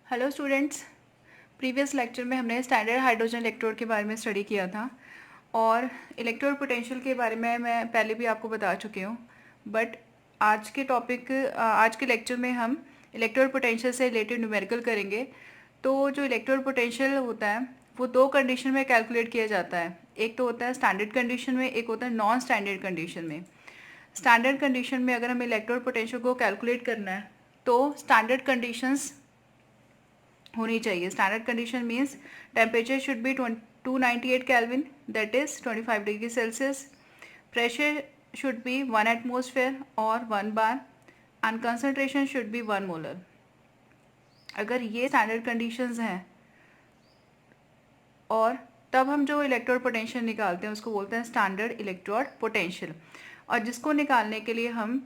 Hello students. Previous lecture में हमने standard hydrogen electrode के बारे में स्टडी किया था और इलेक्ट्रोड पोटेंशियल के बारे में मैं पहले भी आपको बता चुकी हूँ। बट आज के लेक्चर में हम इलेक्ट्रोड पोटेंशियल से रिलेटेड न्यूमेरिकल करेंगे। तो जो इलेक्ट्रोड पोटेंशियल होता है वो दो कंडीशन में कैलकुलेट किया जाता है। एक तो होता है स्टैंडर्ड कंडीशन में, एक होता है नॉन स्टैंडर्ड कंडीशन में। स्टैंडर्ड कंडीशन में अगर हमें इलेक्ट्रोड पोटेंशियल को कैलकुलेट करना है तो स्टैंडर्ड कंडीशंस होनी चाहिए। Standard condition means temperature should be 298 kelvin, that is 25 degree celsius. Pressure should be 1 atmosphere और 1 bar and concentration should be 1 molar. अगर ये स्टैंडर्ड कंडीशंस हैं और तब हम जो इलेक्ट्रोड पोटेंशियल निकालते हैं उसको बोलते हैं स्टैंडर्ड इलेक्ट्रोड पोटेंशियल। और जिसको निकालने के लिए हम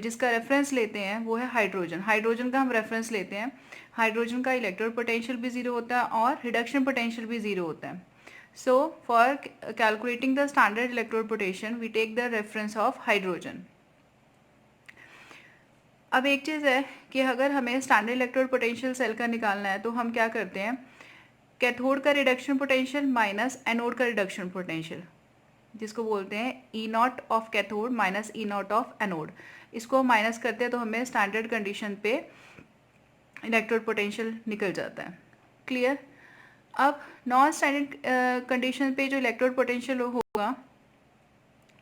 जिसका रेफरेंस लेते हैं वो है हाइड्रोजन। हाइड्रोजन का हम रेफरेंस लेते हैं। हाइड्रोजन का इलेक्ट्रोड पोटेंशियल भी ज़ीरो होता है और रिडक्शन पोटेंशियल भी ज़ीरो होता है। So for calculating the standard electrode potential we take the reference of hydrogen. अब एक चीज़ है कि अगर हमें स्टैंडर्ड इलेक्ट्रोड पोटेंशियल सेल का निकालना है तो हम क्या करते हैं, कैथोड का रिडक्शन पोटेंशियल माइनस एनोड का रिडक्शन पोटेंशियल, जिसको बोलते हैं E not of cathode minus E not of anode. इसको माइनस करते हैं तो हमें स्टैंडर्ड कंडीशन पे इलेक्ट्रोड पोटेंशियल निकल जाता है। क्लियर। अब नॉन स्टैंडर्ड कंडीशन पे जो इलेक्ट्रोड पोटेंशियल होगा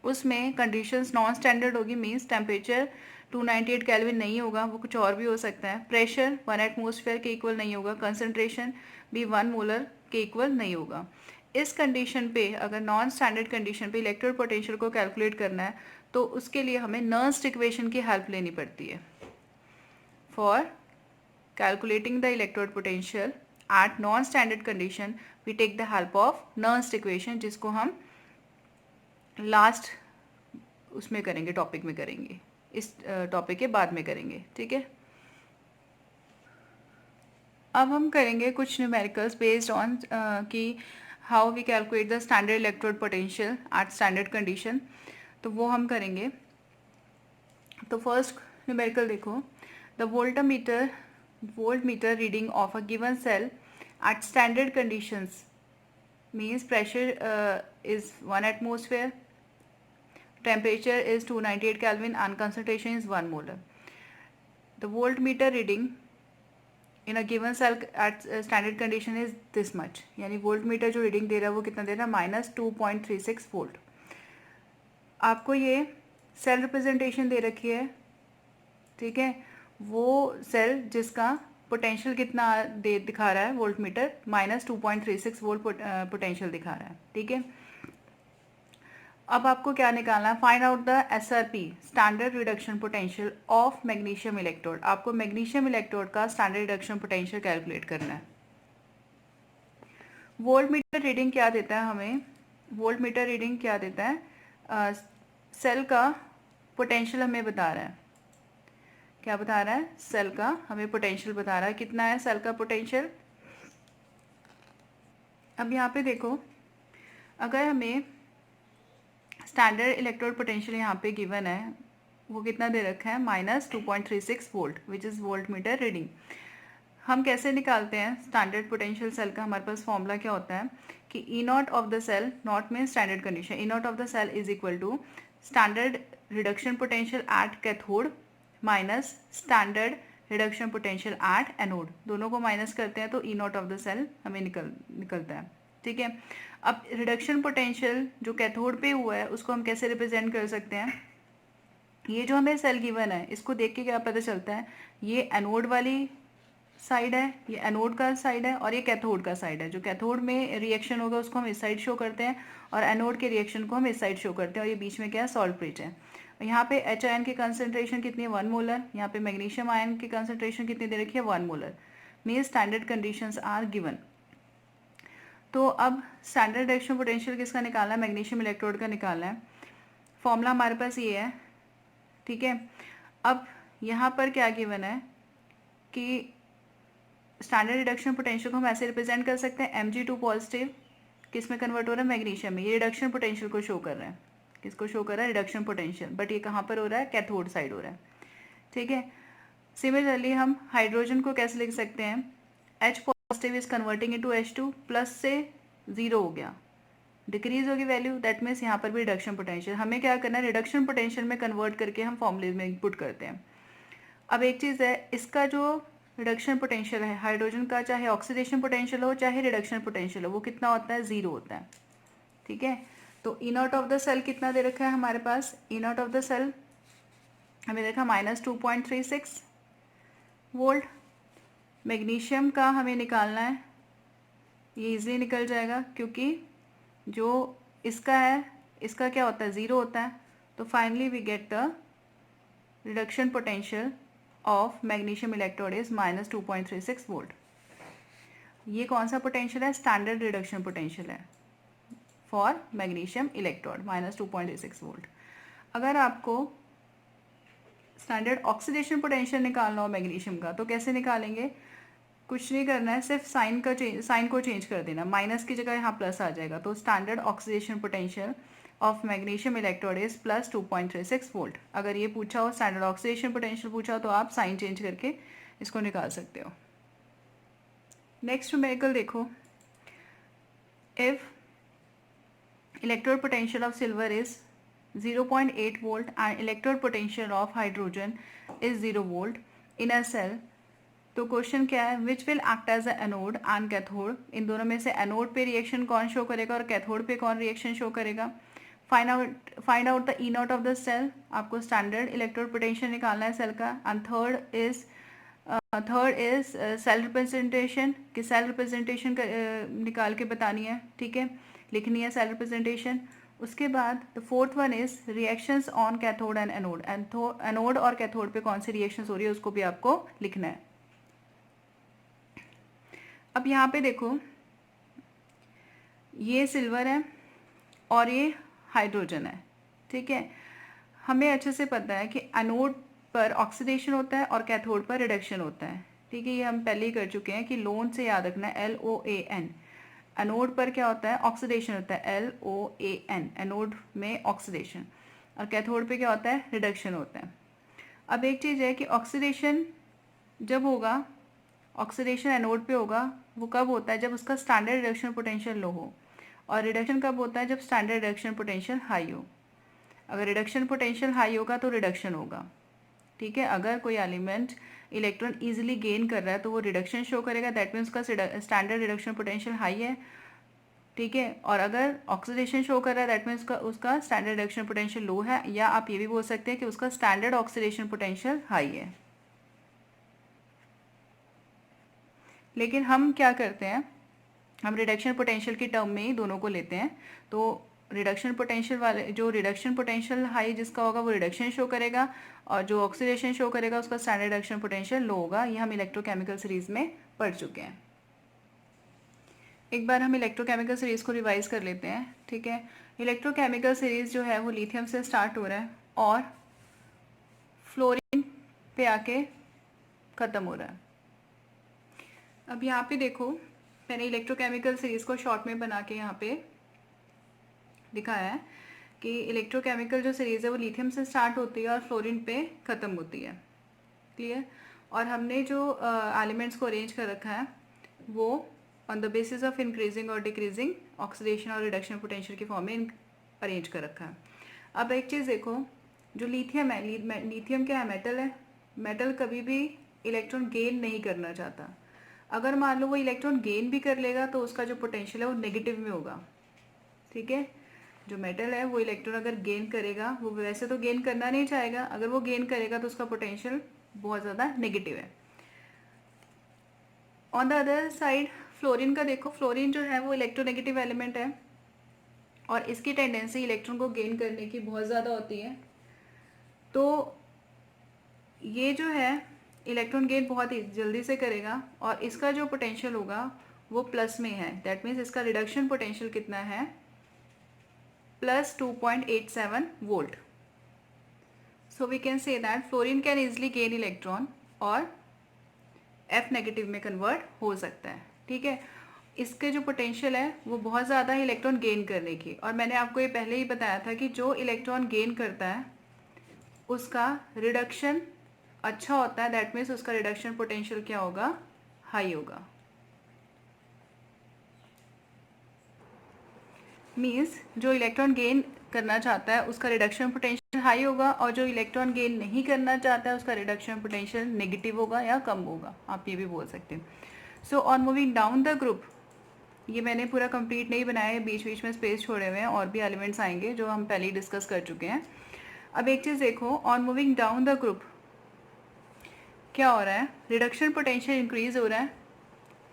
उसमें कंडीशंस नॉन स्टैंडर्ड होगी, मींस टेम्परेचर 298 केल्विन नहीं होगा, वो कुछ और भी हो सकता है। प्रेशर 1 एटमोसफेयर के इक्वल नहीं होगा, कंसंट्रेशन भी 1 मोलर के इक्वल नहीं होगा। इस कंडीशन पे अगर नॉन स्टैंडर्ड कंडीशन पे इलेक्ट्रोड पोटेंशियल को कैलकुलेट करना है तो उसके लिए हमें नर्स्ट इक्वेशन की हेल्प लेनी पड़ती है। For calculating the electrode potential at non standard condition we take the help of Nernst equation, जिसको हम लास्ट उसमें करेंगे, टॉपिक में करेंगे, इस टॉपिक के बाद में करेंगे। ठीक है। अब हम करेंगे कुछ न्यूमेरिकल्स बेस्ड ऑन कि how we calculate the standard electrode potential at standard condition. तो वो हम करेंगे। तो फर्स्ट न्यूमेरिकल देखो, the volt meter reading of a given cell at standard conditions means pressure is 1 atmosphere, temperature is 298 Kelvin and concentration is 1 molar. The voltmeter reading in a given cell at standard condition is this much, यानी voltmeter जो reading दे रहा है वो कितना दे रहा है, -2.36 volt. आपको ये सेल रिप्रेजेंटेशन दे रखी है, ठीक है। वो सेल जिसका पोटेंशियल कितना दिखा रहा है वोल्टमीटर, -2.36 वोल्ट पोटेंशियल दिखा रहा है, ठीक है। अब आपको क्या निकालना है, find out the SRP standard reduction potential of magnesium electrode. आपको मैग्नीशियम इलेक्ट्रोड का स्टैंडर्ड रिडक्शन पोटेंशियल कैलकुलेट करना है। वोल्ट मीटर रीडिंग क्या देता है हमें, वोल्ट मीटर रीडिंग क्या देता है, सेल का पोटेंशियल हमें बता रहा है। क्या बता रहा है, सेल का हमें पोटेंशियल बता रहा है। कितना है सेल का पोटेंशियल। अब यहाँ पे देखो, अगर हमें स्टैंडर्ड इलेक्ट्रोड पोटेंशियल यहाँ पे गिवन है, वो कितना दे रखा है, -2.36 volt which is volt meter reading. हम कैसे निकालते हैं स्टैंडर्ड पोटेंशियल सेल का, हमारे पास फॉर्मूला क्या होता है कि E not of the cell, nought mean standard condition, E not of the cell is equal to standard reduction potential at cathode minus standard reduction potential at anode. दोनों को minus करते हैं तो E not of the cell हमें निकलता है, ठीक है। अब रिडक्शन पोटेंशियल जो कैथोड पे हुआ है उसको हम कैसे रिप्रेजेंट कर सकते हैं, ये जो हमें सेल गिवन है इसको देख के क्या पता चलता है, ये एनोड वाली साइड है, ये एनोड का साइड है और ये कैथोड का साइड है। जो कैथोड में रिएक्शन होगा उसको हम इस साइड शो करते हैं और एनोड के रिएक्शन को हम इस साइड शो करते हैं, और ये बीच में क्या है, सॉल्ट ब्रिज है। यहाँ पे एच आयन की कंसनट्रेशन कितनी है, 1 मोलर। यहाँ पे मैग्नीशियम आयन की कंसनट्रेशन कितनी दे रखी है, 1 molar. Means standard conditions are given. तो अब स्टैंडर्ड रिडक्शन पोटेंशियल किसका निकालना है, मैग्नीशियम इलेक्ट्रोड का निकालना है। फॉर्मूला हमारे पास ये है, ठीक है। अब यहाँ पर क्या गिवन है कि स्टैंडर्ड रिडक्शन पोटेंशियल को हम ऐसे रिप्रेजेंट कर सकते हैं, Mg2 पॉजिटिव किस में कन्वर्ट हो रहा है, मैग्नीशियम में। ये रिडक्शन पोटेंशियल को शो कर रहा है, किसको शो कर रहा है, रिडक्शन पोटेंशियल। बट ये कहाँ पर हो रहा है, कैथोड साइड हो रहा है, ठीक है। सिमिलरली हम हाइड्रोजन को कैसे लिख सकते हैं, H positive is converting into H2, plus से 0 हो गया, डिक्रीज होगी वैल्यू, दैट मीन्स यहाँ पर भी रिडक्शन पोटेंशियल। हमें क्या करना है, रिडक्शन पोटेंशियल में कन्वर्ट करके हम फॉर्मूले में इनपुट करते हैं। अब एक चीज़ है, इसका जो रिडक्शन पोटेंशियल है हाइड्रोजन का, चाहे ऑक्सीडेशन पोटेंशियल हो चाहे रिडक्शन पोटेंशियल हो, वो कितना होता है, 0 होता है। ठीक है, तो E not of the cell कितना दे रखा है हमारे पास, ई नॉट ऑफ द सेल हमें देखा -2.36 वोल्ट। मैग्नीशियम का हमें निकालना है, ये इजीली निकल जाएगा क्योंकि जो इसका है इसका क्या होता है, 0 होता है। तो finally we get the reduction potential of magnesium electrode is -2.36 volt. ये कौन सा पोटेंशियल है, स्टैंडर्ड रिडक्शन पोटेंशियल है फॉर मैग्नीशियम इलेक्ट्रोड, -2.36 वोल्ट। अगर आपको स्टैंडर्ड ऑक्सीडेशन पोटेंशियल निकालना हो मैग्नीशियम का, तो कैसे निकालेंगे, कुछ नहीं करना है, सिर्फ साइन को चेंज कर देना, माइनस की जगह यहाँ प्लस आ जाएगा। तो standard oxidation potential of magnesium electrode is +2.36 volt. अगर ये पूछा हो, स्टैंडर्ड ऑक्सीडेशन पोटेंशियल पूछा हो, तो आप साइन चेंज करके इसको निकाल सकते हो। नेक्स्ट न्यूमेरिकल देखो, if electrode potential of silver is 0.8 volt and electrode potential of hydrogen is 0 volt in a cell, तो क्वेश्चन क्या है, which will act as a anode and cathode, इन दोनों में से एनोड पे रिएक्शन कौन शो करेगा और कैथोड पे कौन रिएक्शन शो करेगा। Find out the E not of the cell, आपको स्टैंडर्ड इलेक्ट्रोड पोटेंशियल निकालना है सेल का। And third is cell representation, कि सेल रिप्रेजेंटेशन निकाल के बतानी है, ठीक है, लिखनी है सेल रिप्रेजेंटेशन। उसके बाद the fourth one is reactions on cathode and anode, anode और कैथोड पे कौन सी रिएक्शंस हो रही है उसको भी आपको लिखना है। अब यहाँ पे देखो, ये सिल्वर है और ये हाइड्रोजन है, ठीक है। हमें अच्छे से पता है कि एनोड पर ऑक्सीडेशन होता है और कैथोड पर रिडक्शन होता है, ठीक है, ये हम पहले ही कर चुके हैं कि लोन से याद रखना है, LOAN। एनोड पर क्या होता है, ऑक्सीडेशन होता है, LOAN, एनोड में ऑक्सीडेशन, और कैथोड पे क्या होता है, रिडक्शन होता है। अब एक चीज़ है कि ऑक्सीडेशन जब होगा, ऑक्सीडेशन एनोड पे होगा, वो कब होता है, जब उसका स्टैंडर्ड रिडक्शन पोटेंशियल लो हो, और रिडक्शन कब होता है, जब स्टैंडर्ड रिडक्शन पोटेंशियल हाई हो। अगर रिडक्शन पोटेंशियल हाई होगा तो रिडक्शन होगा, ठीक है। अगर कोई एलिमेंट इलेक्ट्रॉन इजीली गेन कर रहा है तो वो रिडक्शन शो करेगा, दैट मीन्स उसका स्टैंडर्ड रिडक्शन पोटेंशियल हाई है, ठीक है। और अगर ऑक्सीडेशन शो कर रहा है दैट मीन्स उसका स्टैंडर्ड रिडक्शन पोटेंशियल लो है, या आप ये भी बोल सकते हैं कि उसका स्टैंडर्ड ऑक्सीडेशन पोटेंशियल हाई है। लेकिन हम क्या करते हैं, हम रिडक्शन पोटेंशियल की टर्म में ही दोनों को लेते हैं। तो रिडक्शन पोटेंशियल वाले, जो रिडक्शन पोटेंशियल हाई जिसका होगा वो रिडक्शन शो करेगा, और जो ऑक्सीडेशन शो करेगा उसका स्टैंडर्ड रिडक्शन पोटेंशियल लो होगा। ये हम इलेक्ट्रोकेमिकल सीरीज में पढ़ चुके हैं। एक बार हम इलेक्ट्रोकेमिकल सीरीज को रिवाइज कर लेते हैं, ठीक है। इलेक्ट्रोकेमिकल सीरीज जो है वो लिथियम से स्टार्ट हो रहा है और फ्लोरीन पे आके ख़त्म हो रहा है। अब यहाँ पे देखो, मैंने इलेक्ट्रोकेमिकल सीरीज़ को शॉर्ट में बना के यहाँ पे दिखाया है कि इलेक्ट्रोकेमिकल जो सीरीज़ है वो लिथियम से स्टार्ट होती है और फ्लोरीन पे ख़त्म होती है, क्लियर। और हमने जो एलिमेंट्स को अरेंज कर रखा है वो on the basis of increasing और डिक्रीजिंग ऑक्सीडेशन और रिडक्शन पोटेंशियल की फॉर्म में अरेंज कर रखा है। अब एक चीज़ देखो, जो लिथियम है, लिथियम क्या है, मेटल है। मेटल कभी भी इलेक्ट्रॉन गेन नहीं करना चाहता। अगर मान लो वो इलेक्ट्रॉन गेन भी कर लेगा तो उसका जो पोटेंशियल है वो नेगेटिव में होगा, ठीक है। जो मेटल है वो इलेक्ट्रॉन अगर गेन करेगा, वो वैसे तो गेन करना नहीं चाहेगा, अगर वो गेन करेगा तो उसका पोटेंशियल बहुत ज़्यादा नेगेटिव है। On the other side fluorine का देखो, फ्लोरीन जो है वो इलेक्ट्रोनेगेटिव एलिमेंट है और इसकी टेंडेंसी इलेक्ट्रॉन को गेन करने की बहुत ज़्यादा होती है। तो ये जो है इलेक्ट्रॉन गेन बहुत ही जल्दी से करेगा और इसका जो पोटेंशियल होगा वो प्लस में है, दैट मीन्स इसका रिडक्शन पोटेंशियल कितना है, +2.87 volt. So we can say that fluorine can easily gain electron और F नेगेटिव में कन्वर्ट हो सकता है, ठीक है। इसके जो पोटेंशियल है वो बहुत ज़्यादा है इलेक्ट्रॉन गेन करने की, और मैंने आपको ये पहले ही बताया था कि जो इलेक्ट्रॉन गेन करता है उसका रिडक्शन अच्छा होता है, दैट मीन्स उसका रिडक्शन पोटेंशियल क्या होगा, हाई होगा। मीन्स जो इलेक्ट्रॉन गेन करना चाहता है उसका रिडक्शन पोटेंशियल हाई होगा, और जो इलेक्ट्रॉन गेन नहीं करना चाहता है उसका रिडक्शन पोटेंशियल नेगेटिव होगा या कम होगा, आप ये भी बोल सकते हैं। So on moving down the group, ये मैंने पूरा कंप्लीट नहीं बनाया है, बीच बीच में स्पेस छोड़े हुए हैं, और भी एलिमेंट्स आएंगे जो हम पहले ही डिस्कस कर चुके हैं। अब एक चीज़ देखो, on moving down the group क्या हो रहा है, रिडक्शन पोटेंशियल इंक्रीज हो रहा है,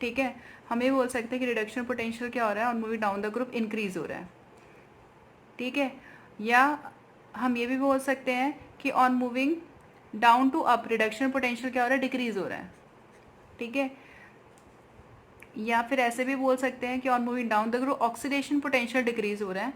ठीक है। हम ये बोल सकते हैं कि रिडक्शन पोटेंशियल क्या हो रहा है, on moving down the group increase हो रहा है, ठीक है। या हम ये भी बोल सकते हैं कि on moving down to up reduction potential क्या हो रहा है, डिक्रीज हो रहा है, ठीक है। या फिर ऐसे भी बोल सकते हैं कि on moving down the group oxidation potential decrease हो रहा है,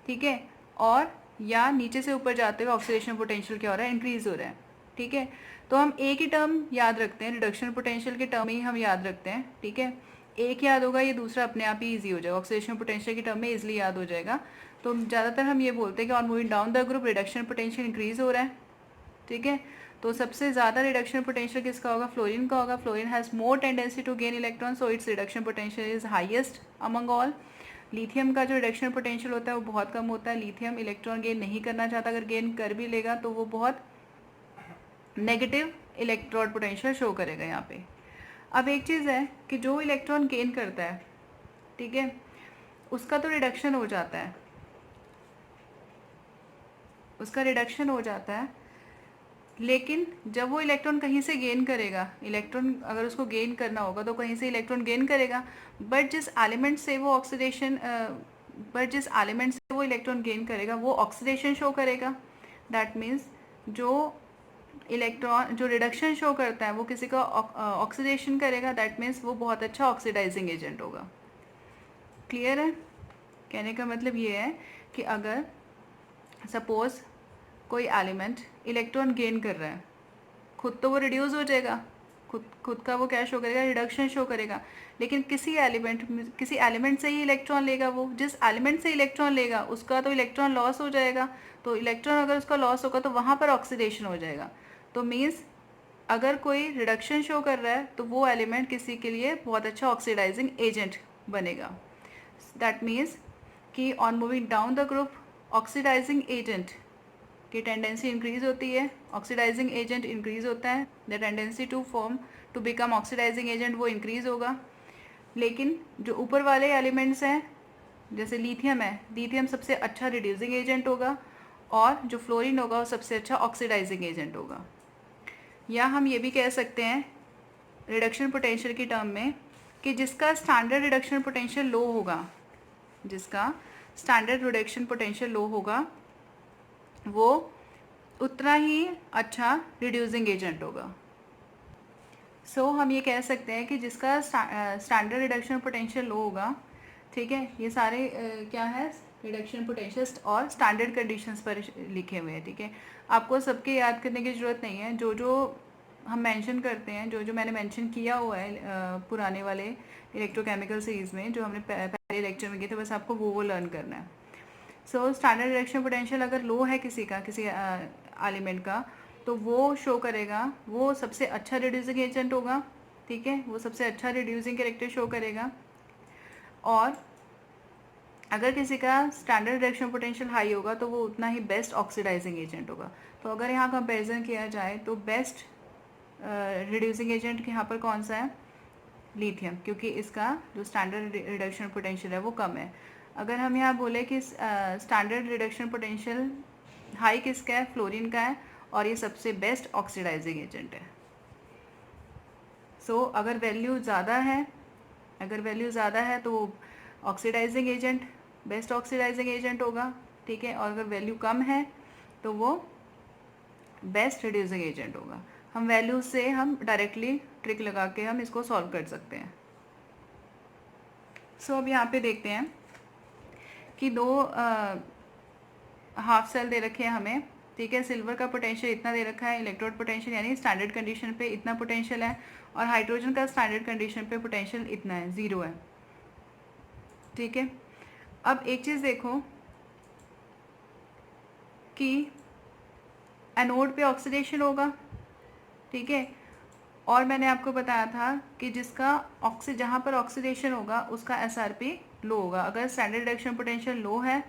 ठीक है। और या नीचे से ऊपर जाते हुए ऑक्सीडेशन पोटेंशियल क्या हो रहा है, इंक्रीज हो रहा है, ठीक है। तो हम एक ही टर्म याद रखते हैं, रिडक्शन पोटेंशियल के टर्म ही हम याद रखते हैं, ठीक है। एक याद होगा, ये दूसरा अपने आप ही ईजी हो जाएगा, ऑक्सीडेशन पोटेंशियल के टर्म में ईजिली याद हो जाएगा। तो ज़्यादातर हम ये बोलते हैं कि on moving down the group reduction potential increase हो रहा है, ठीक है। तो सबसे ज़्यादा रिडक्शन पोटेंशियल किसका होगा, फ्लोरीन का होगा। Fluorine has more tendency to gain electron, so its reduction potential is highest among all. Lithium का जो रिडक्शन पोटेंशियल होता है वो बहुत कम होता है, लिथियम इलेक्ट्रॉन गेन नहीं करना चाहता, अगर गेन कर भी लेगा तो वो बहुत नेगेटिव इलेक्ट्रॉन पोटेंशियल शो करेगा यहाँ पे। अब एक चीज़ है कि जो इलेक्ट्रॉन गेन करता है, ठीक है, उसका तो रिडक्शन हो जाता है, उसका रिडक्शन हो जाता है, लेकिन जब वो इलेक्ट्रॉन कहीं से गेन करेगा, इलेक्ट्रॉन अगर उसको गेन करना होगा तो कहीं से इलेक्ट्रॉन गेन करेगा, बट जिस एलिमेंट से वो ऑक्सीडेशन जिस एलिमेंट से वो इलेक्ट्रॉन गेन करेगा वो ऑक्सीडेशन शो करेगा। दैट मीन्स जो इलेक्ट्रॉन जो रिडक्शन शो करता है वो किसी का ऑक्सीडेशन करेगा, दैट मीन्स वो बहुत अच्छा ऑक्सीडाइजिंग एजेंट होगा। क्लियर है? कहने का मतलब ये है कि अगर सपोज कोई एलिमेंट इलेक्ट्रॉन गेन कर रहा है, खुद तो वो रिड्यूस हो जाएगा, खुद का वो क्या शो करेगा, रिडक्शन शो करेगा, लेकिन किसी एलिमेंट से ही इलेक्ट्रॉन लेगा, वो जिस एलिमेंट से इलेक्ट्रॉन लेगा उसका तो इलेक्ट्रॉन लॉस हो जाएगा, तो इलेक्ट्रॉन अगर उसका लॉस होगा तो वहाँ पर ऑक्सीडेशन हो जाएगा। तो मीन्स अगर कोई रिडक्शन शो कर रहा है तो वो एलिमेंट किसी के लिए बहुत अच्छा ऑक्सीडाइजिंग एजेंट बनेगा। दैट मीन्स कि on moving down the group oxidising agent की टेंडेंसी इंक्रीज होती है, ऑक्सीडाइजिंग एजेंट इंक्रीज होता है, the tendency to become oxidising agent वो इंक्रीज होगा। लेकिन जो ऊपर वाले एलिमेंट्स हैं जैसे लिथियम है, लिथियम सबसे अच्छा रिड्यूसिंग एजेंट होगा, और जो फ्लोरीन होगा वो सबसे अच्छा ऑक्सीडाइजिंग एजेंट होगा। या हम ये भी कह सकते हैं रिडक्शन पोटेंशियल की टर्म में कि जिसका स्टैंडर्ड रिडक्शन पोटेंशियल लो होगा, जिसका स्टैंडर्ड रिडक्शन पोटेंशियल लो होगा वो उतना ही अच्छा रिड्यूसिंग एजेंट होगा। सो हम ये कह सकते हैं कि जिसका स्टैंडर्ड रिडक्शन पोटेंशियल लो होगा, ठीक है, ये सारे क्या है रिडक्शन पोटेंशियल और स्टैंडर्ड कंडीशंस पर लिखे हुए हैं, ठीक है। आपको सबके याद करने की ज़रूरत नहीं है, जो जो हम मेंशन करते हैं, जो जो मैंने मेंशन किया हुआ है पुराने वाले इलेक्ट्रोकेमिकल सीरीज़ में जो हमने पहले लेक्चर में किए थे, बस आपको वो लर्न करना है। सो स्टैंडर्ड रिडक्शन पोटेंशियल अगर लो है किसी एलिमेंट का तो वो शो करेगा वो सबसे अच्छा रिड्यूसिंग एजेंट होगा, ठीक है, वो सबसे अच्छा रिड्यूसिंग कैरेक्टर शो करेगा। और अगर किसी का स्टैंडर्ड रिडक्शन पोटेंशियल हाई होगा तो वो उतना ही बेस्ट ऑक्सीडाइजिंग एजेंट होगा। तो अगर यहाँ कंपैरिजन किया जाए तो बेस्ट रिड्यूसिंग एजेंट यहाँ पर कौन सा है, लिथियम, क्योंकि इसका जो स्टैंडर्ड रिडक्शन पोटेंशियल है वो कम है। अगर हम यहाँ बोले कि स्टैंडर्ड रिडक्शन पोटेंशियल हाई किसका है, फ्लोरीन का है, और ये सबसे बेस्ट ऑक्सीडाइजिंग एजेंट है। सो अगर वैल्यू ज़्यादा है तो oxidising agent best oxidising agent होगा, ठीक है, और अगर वैल्यू कम है तो वो बेस्ट रिड्यूसिंग एजेंट होगा। हम वैल्यू से हम डायरेक्टली ट्रिक लगा के हम इसको सॉल्व कर सकते हैं। सो अब यहाँ पे देखते हैं कि दो हाफ सेल दे रखे हैं हमें, ठीक है, सिल्वर का पोटेंशियल इतना दे रखा है, इलेक्ट्रोड पोटेंशियल यानी स्टैंडर्ड कंडीशन पे इतना पोटेंशियल है, और हाइड्रोजन का स्टैंडर्ड कंडीशन पे पोटेंशियल इतना है, 0 है, ठीक है। अब एक चीज़ देखो कि एनोड पे ऑक्सीडेशन होगा, ठीक है। और मैंने आपको बताया था कि जिसका जहाँ पर ऑक्सीडेशन होगा उसका SRP लो होगा। अगर स्टैंडर्ड रिडक्शन पोटेंशियल लो है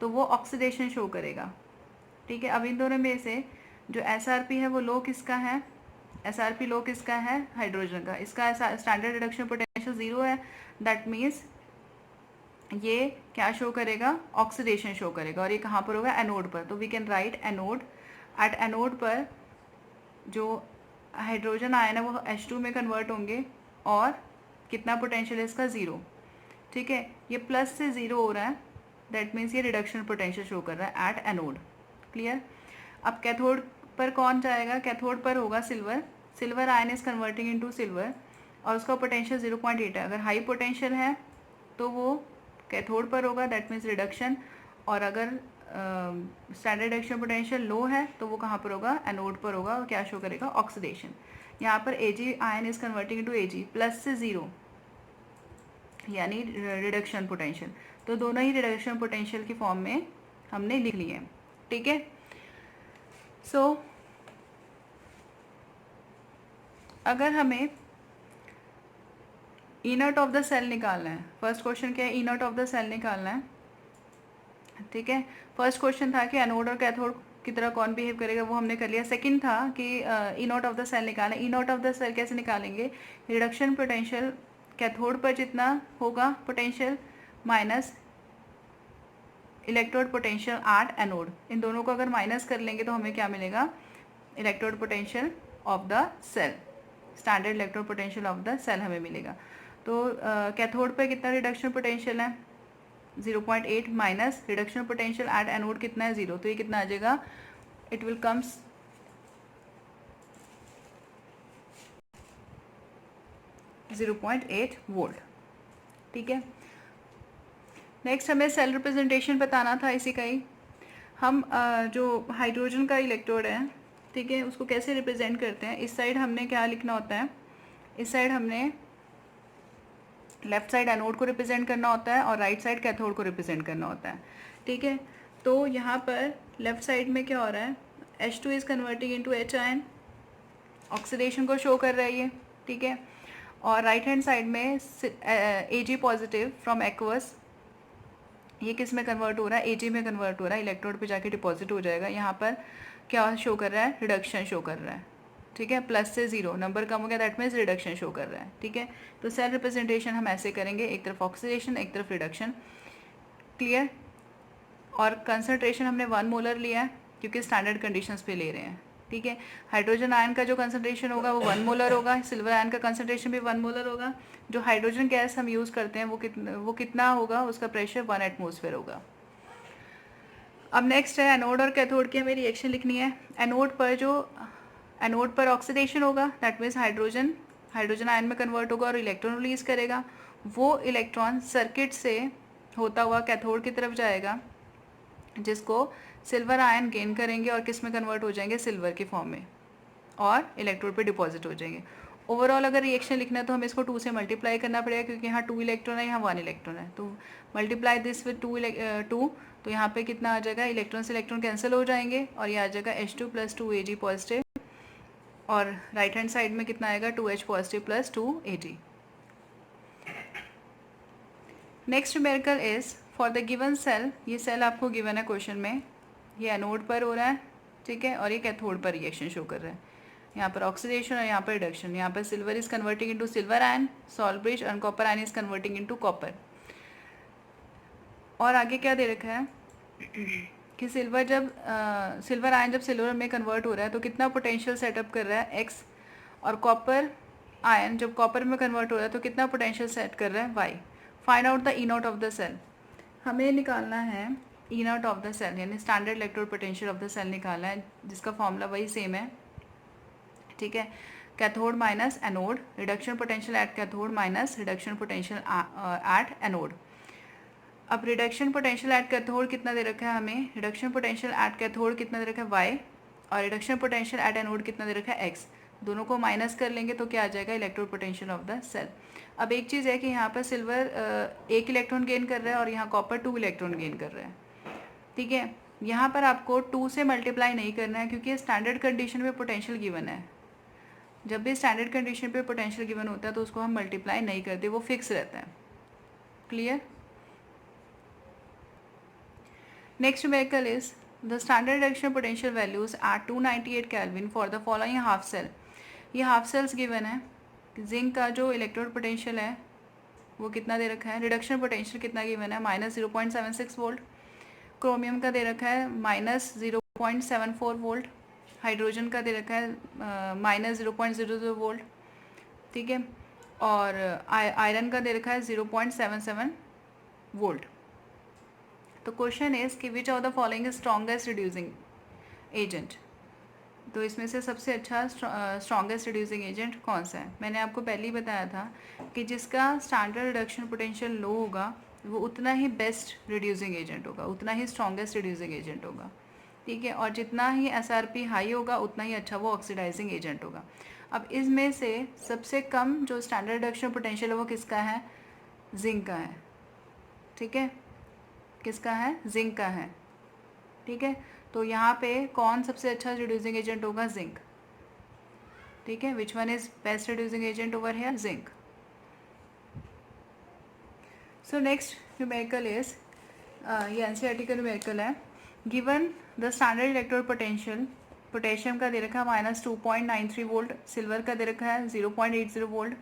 तो वो ऑक्सीडेशन शो करेगा। ठीक है। अब इन दोनों में से जो SRP है वो लो किसका है? SRP लो किसका है? हाइड्रोजन का। इसका स्टैंडर्ड रिडक्शन पोटेंशियल 0 है। दैट मीन्स ये क्या शो करेगा? ऑक्सीडेशन शो करेगा। और ये कहाँ पर होगा? एनोड पर। तो we can write anode. At anode पर जो हाइड्रोजन आयन है वो H2 में कन्वर्ट होंगे और कितना पोटेंशियल है इसका? 0। ठीक है। ये प्लस से 0 हो रहा है, दैट मीन्स ये रिडक्शन पोटेंशियल शो कर रहा है एट एनोड। क्लियर। अब कैथोड पर कौन जाएगा? कैथोड पर होगा silver. Silver ion is converting into silver और उसका पोटेंशियल 0.8 है। अगर हाई पोटेंशियल है तो वो कैथोड पर होगा, दैट मीन्स रिडक्शन। और अगर स्टैंडर्ड रिडक्शन पोटेंशियल लो है तो वो कहाँ पर होगा? एनोड पर होगा और क्या शो करेगा? ऑक्सीडेशन। यहाँ पर Ag ion is converting into Ag plus से 0 यानी रिडक्शन पोटेंशियल। तो दोनों ही रिडक्शन पोटेंशियल की फॉर्म में हमने लिख लिए। ठीक है। सो अगर हमें इनर्ट ऑफ द सेल निकालना है, फर्स्ट क्वेश्चन क्या है? इनर्ट ऑफ द सेल निकालना है। ठीक है। फर्स्ट क्वेश्चन था कि एनोड और कैथोड की तरह कौन बिहेव करेगा, वो हमने कर लिया। सेकंड था कि इनर्ट ऑफ द सेल निकालना है। इनर्ट ऑफ द सेल कैसे निकालेंगे? रिडक्शन पोटेंशियल कैथोड पर जितना होगा potential minus electrode potential at anode, इन दोनों को अगर माइनस कर लेंगे तो हमें क्या मिलेगा? Electrode potential of the cell, standard electrode potential of the cell हमें मिलेगा। तो कैथोड पर कितना रिडक्शन पोटेंशियल है? 0.8 minus reduction potential at anode कितना है? 0। तो ये कितना आ जाएगा? It will comes 0.8 volt. ठीक है। नेक्स्ट हमें सेल रिप्रेजेंटेशन बताना था इसी का ही। हम जो हाइड्रोजन का इलेक्ट्रोड है, ठीक है, उसको कैसे रिप्रेजेंट करते हैं? इस साइड हमने क्या लिखना होता है? इस साइड हमने लेफ्ट साइड एनोड को रिप्रेजेंट करना होता है और राइट साइड कैथोड को रिप्रेजेंट करना होता है। ठीक है। तो यहाँ पर लेफ्ट साइड में क्या हो रहा है? H2 is converting into H ion, oxidation को शो कर रहा है ये। ठीक है। और राइट हैंड साइड में Ag पॉजिटिव फ्रॉम एक्वस, ये किस में कन्वर्ट हो रहा है? Ag में कन्वर्ट हो रहा है, इलेक्ट्रोड पे जाके डिपॉजिट हो जाएगा। यहाँ पर क्या शो कर रहा है? रिडक्शन शो कर रहा है। ठीक है। प्लस से 0 नंबर कम हो गया, दैट मीन्स रिडक्शन शो कर रहा है। ठीक है। तो सेल रिप्रेजेंटेशन हम ऐसे करेंगे, एक तरफ ऑक्सीडेशन एक तरफ रिडक्शन। क्लियर। और कंसनट्रेशन हमने 1 मोलर लिया है क्योंकि स्टैंडर्ड कंडीशंस पे ले रहे हैं। ठीक है। हाइड्रोजन आयन का जो कंसनट्रेशन होगा वो 1 मोलर होगा, सिल्वर आयन का कंसनट्रेशन भी 1 मोलर होगा। जो हाइड्रोजन गैस हम यूज़ करते हैं वो कितना होगा? उसका प्रेशर 1 एटमोसफेयर होगा। अब नेक्स्ट है एनोड और कैथोड की हमें रिएक्शन लिखनी है। एनोड पर ऑक्सीडेशन होगा, दैट मीन्स हाइड्रोजन आयन में कन्वर्ट होगा और इलेक्ट्रॉन रिलीज करेगा। वो इलेक्ट्रॉन सर्किट से होता हुआ कैथोड की तरफ जाएगा, जिसको सिल्वर आयन गेन करेंगे और किस में कन्वर्ट हो जाएंगे? सिल्वर की फॉर्म में, और इलेक्ट्रोड पे डिपॉजिट हो जाएंगे। ओवरऑल अगर रिएक्शन लिखना है तो हमें इसको 2 से मल्टीप्लाई करना पड़ेगा क्योंकि यहाँ 2 इलेक्ट्रॉन है, यहाँ 1 इलेक्ट्रॉन है। तो मल्टीप्लाई दिस विद 2, तो यहाँ पे कितना आ जाएगा? इलेक्ट्रॉन से इलेक्ट्रॉन कैंसिल हो जाएंगे और ये आ जाएगा H2 प्लस 2 Ag पॉजिटिव। और राइट हैंड साइड में कितना आएगा? 2H positive plus 2 Ag। Next numerical is for the given cell, ये सेल आपको गिवन है क्वेश्चन में, ये एनोड पर हो रहा है। ठीक है। और ये कैथोड पर रिएक्शन शो कर रहा है। यहाँ पर ऑक्सीडेशन और यहाँ पर रिडक्शन। यहाँ पर silver is converting into silver ion, salt bridge, और copper ion is converting into copper. और आगे क्या दे रखा है कि सिल्वर आयन जब सिल्वर में कन्वर्ट हो रहा है तो कितना पोटेंशियल सेटअप कर रहा है? x। और कॉपर आयन जब कॉपर में कन्वर्ट हो रहा है तो कितना पोटेंशियल सेट कर रहा है? y। Find out the E not of the cell. हमें निकालना है E not of the cell, यानी standard electrode potential of the cell निकालना है, जिसका फॉर्मूला वही सेम है। ठीक है। Cathode minus anode, reduction potential at cathode minus reduction potential at anode. अब रिडक्शन पोटेंशियल एट कैथोड कितना दे रखा है हमें? रिडक्शन पोटेंशियल एट कैथोड कितना दे रखा है? y। और रिडक्शन पोटेंशियल एट एनोड कितना दे रखा है? x। दोनों को माइनस कर लेंगे तो क्या आ जाएगा? Electrode potential of the cell. अब एक चीज़ है कि यहाँ पर सिल्वर 1 इलेक्ट्रॉन गेन कर रहा है और यहाँ कॉपर 2 इलेक्ट्रॉन गेन कर रहा है। ठीक है। यहाँ पर आपको 2 से मल्टीप्लाई नहीं करना है क्योंकि स्टैंडर्ड कंडीशन में पोटेंशियल गिवन है। जब भी स्टैंडर्ड कंडीशन पे पोटेंशियल गिवन होता है तो उसको हम मल्टीप्लाई नहीं करते, वो फिक्स रहता है। Clear? Next numerical is the standard reduction potential values at 298 kelvin for the following half cell. ये हाफ सेल्स गिवन है। जिंक का जो इलेक्ट्रोड पोटेंशियल है वो कितना दे रखा है, रिडक्शन पोटेंशियल कितना गिवन है, -0.76 वोल्ट। क्रोमियम का दे रखा है -0.74 वोल्ट। हाइड्रोजन का दे रखा है -0.00 वोल्ट, ठीक है। और आयरन का दे रखा है 0.77 वोल्ट। तो क्वेश्चन इज कि विच of the following is strongest reducing agent. तो इसमें से सबसे अच्छा स्ट्रॉन्गेस्ट रिड्यूसिंग एजेंट कौन सा है। मैंने आपको पहले ही बताया था कि जिसका स्टैंडर्ड रिडक्शन पोटेंशियल लो होगा वो उतना ही बेस्ट रिड्यूसिंग एजेंट होगा, उतना ही स्ट्रॉन्गेस्ट रिड्यूसिंग एजेंट होगा, ठीक है। और जितना ही SRP हाई होगा उतना ही अच्छा वो ऑक्सीडाइजिंग एजेंट होगा। अब इसमें से सबसे कम जो स्टैंडर्ड रिडक्शन पोटेंशियल है वो किसका है, जिंक का है, ठीक है। किसका है, जिंक का है, ठीक है। तो यहाँ पे कौन सबसे अच्छा रिड्यूसिंग एजेंट होगा, जिंक, ठीक है। Which one is best reducing agent over here, zinc. So next numerical is ये NCERT का न्यूमेरिकल है। Given the standard electrode potential, potassium का दे रखा है -2.93 वोल्ट, सिल्वर का दे रखा है 0.80 वोल्ट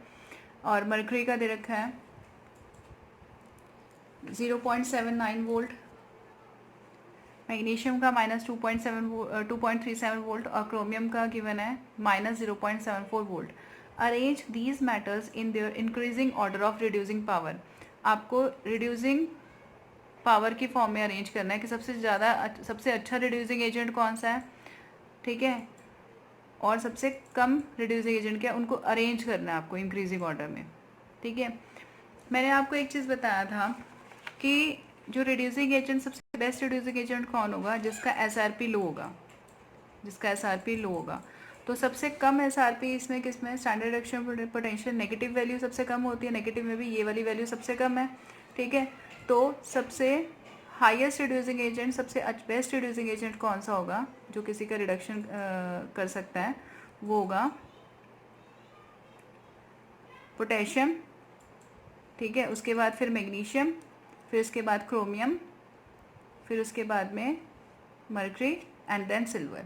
और मरकरी का दे रखा है 0.79 वोल्ट। मैग्नीशियम का -2.37 वोल्ट और क्रोमियम का गिवन है -0.74 volt. Arrange these matters in their increasing order of reducing power. आपको रिड्यूसिंग पावर की फॉर्म में अरेंज करना है कि सबसे अच्छा रिड्यूसिंग एजेंट कौन सा है, ठीक है, और सबसे कम रिड्यूसिंग एजेंट क्या, उनको अरेंज करना है आपको इंक्रीजिंग ऑर्डर में, ठीक है। मैंने आपको एक चीज़ बताया था कि जो रिड्यूसिंग एजेंट, सबसे बेस्ट रिड्यूसिंग एजेंट कौन होगा, जिसका SRP लो होगा, जिसका SRP लो होगा। तो सबसे कम SRP इसमें किसमें, standard reduction potential negative value सबसे कम होती है, नेगेटिव में भी ये वाली वैल्यू सबसे कम है, ठीक है। तो सबसे हाईएस्ट रिड्यूसिंग एजेंट, सबसे बेस्ट रिड्यूसिंग एजेंट कौन सा होगा जो किसी का रिडक्शन कर सकता है, वो होगा पोटेशियम, ठीक है। उसके बाद फिर मैग्नीशियम, फिर उसके बाद क्रोमियम, फिर उसके बाद में मर्करी एंड देन सिल्वर।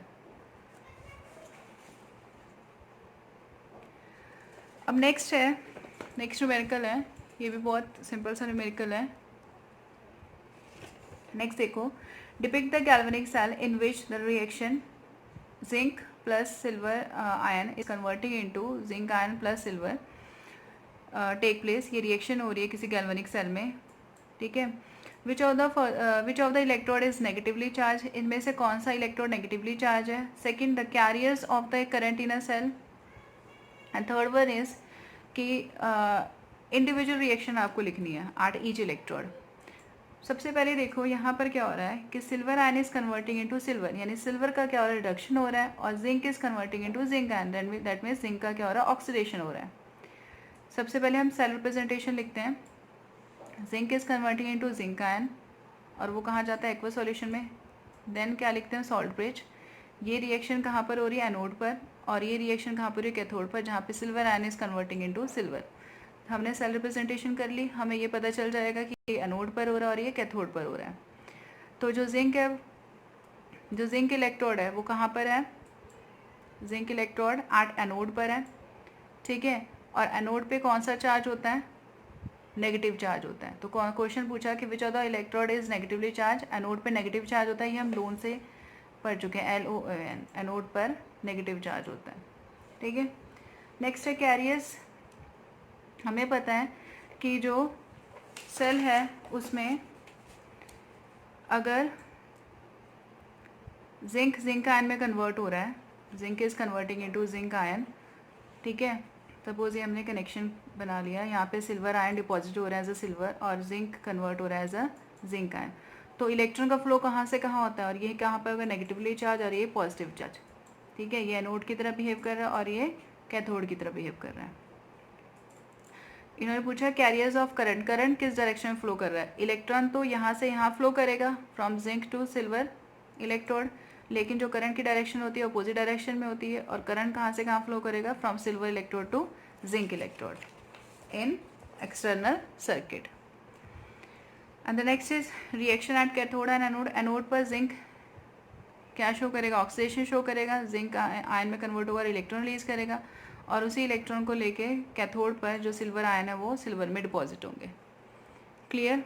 अब नेक्स्ट न्यूमेरिकल है, ये भी बहुत सिंपल सा न्यूमेरिकल है। नेक्स्ट देखो, depict the galvanic cell in which the reaction zinc plus silver ion is converting into zinc ion plus silver take place. ये रिएक्शन हो रही है किसी गैल्वेनिक सेल में, ठीक है। Which of the electrode is negatively charge. इनमें से कौन सा इलेक्ट्रोड नेगेटिवली चार्ज है। Second, the carriers of the current in a cell. And third one is कि इंडिविजुअल रिएक्शन आपको लिखनी है एट ईच इलेक्ट्रोड। सबसे पहले देखो यहाँ पर क्या हो रहा है कि silver ion is converting into silver, यानी सिल्वर का क्या हो रहा है, रिडक्शन हो रहा है, और zinc is converting into zinc ion, that means zinc का क्या हो रहा है, ऑक्सीडेशन हो रहा है। सबसे पहले हम सेल रिप्रेजेंटेशन लिखते हैं। Zinc is converting into zinc ion, और वो कहाँ जाता है, एक्वा सॉल्यूशन में। देन क्या लिखते हैं, सॉल्ट ब्रिज। ये रिएक्शन कहाँ पर हो रही है, एनोड पर, और ये रिएक्शन कहाँ पर हो रही है, कैथोड पर, जहाँ पे silver ion is converting into silver. हमने सेल रिप्रेजेंटेशन कर ली, हमें ये पता चल जाएगा कि ये एनोड पर हो रहा है और ये कैथोड पर हो रहा है। तो जो जिंक है, जो जिंक इलेक्ट्रोड है वो कहाँ पर है, जिंक इलेक्ट्रोड एट एनोड पर है, ठीक है। और एनोड पे कौन सा चार्ज होता है, नेगेटिव चार्ज होता है। तो क्वेश्चन पूछा कि विच of the electrode is negatively charge. Anode पे नेगेटिव चार्ज होता है, ये हम लोन से पढ़ चुके हैं, LON, एनोड पर नेगेटिव चार्ज होता है, ठीक है। नेक्स्ट है कैरियर्स। हमें पता है कि जो सेल है उसमें अगर जिंक आयन में कन्वर्ट हो रहा है, zinc is converting into zinc ion, ठीक है। सपोज ये हमने कनेक्शन बना लिया, यहाँ पे सिल्वर आयन डिपॉजिट हो रहा है एज अ सिल्वर और जिंक कन्वर्ट हो रहा है एज अ जिंक आयन। तो इलेक्ट्रॉन का फ्लो कहाँ से कहाँ होता है, और ये कहाँ पर होगा, नेगेटिवली चार्ज, और ये पॉजिटिव चार्ज, ठीक है। ये एनोड की तरह बिहेव कर रहा है और ये कैथोड की तरह बिहेव कर रहा है। इन्होंने पूछा कैरियर्स ऑफ करंट, करंट किस डायरेक्शन में फ्लो कर रहा है। इलेक्ट्रॉन तो यहाँ से यहाँ फ्लो करेगा, from zinc to silver electrode, लेकिन जो करंट की डायरेक्शन होती है अपोजिट डायरेक्शन में होती है, और करंट कहाँ से कहाँ फ्लो करेगा, from silver electrode to zinc electrode in external circuit. And the next is reaction at cathode and anode. Anode पर जिंक क्या शो करेगा, ऑक्सीडेशन शो करेगा, जिंक आयन में कन्वर्ट होकर इलेक्ट्रॉन रिलीज करेगा, और उसी इलेक्ट्रॉन को लेके कैथोड पर जो सिल्वर आयन है वो सिल्वर में डिपॉजिट होंगे. Clear?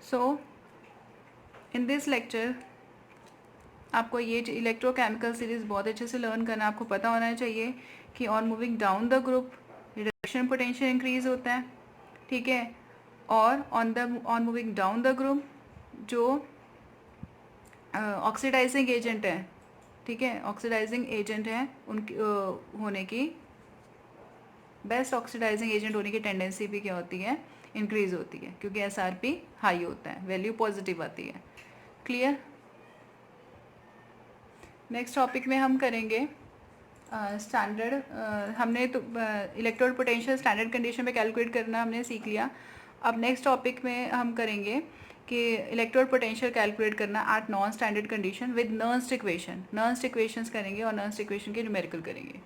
So in this lecture आपको ये इलेक्ट्रोकेमिकल सीरीज बहुत अच्छे से लर्न करना. आपको पता होना चाहिए कि on moving down the group reduction potential increase होता है, ठीक है, और on moving down the group जो ऑक्सीडाइजिंग एजेंट है, ठीक है, ऑक्सीडाइजिंग एजेंट है उनकी होने की, बेस्ट ऑक्सीडाइजिंग एजेंट होने की टेंडेंसी भी क्या होती है, इंक्रीज होती है, क्योंकि SRP हाई होता है, वैल्यू पॉजिटिव आती है. क्लियर? नेक्स्ट टॉपिक में हम करेंगे स्टैंडर्ड. हमने तो इलेक्ट्रोड पोटेंशियल स्टैंडर्ड कंडीशन में कैलकुलेट करना हमने सीख लिया. अब नेक्स्ट टॉपिक में हम करेंगे कि इलेक्ट्रोड पोटेंशियल कैलकुलेट करना at non standard condition with Nernst equation. Nernst equations करेंगे और नर्न्स्ट इक्वेशन के न्यूमेरिकल करेंगे.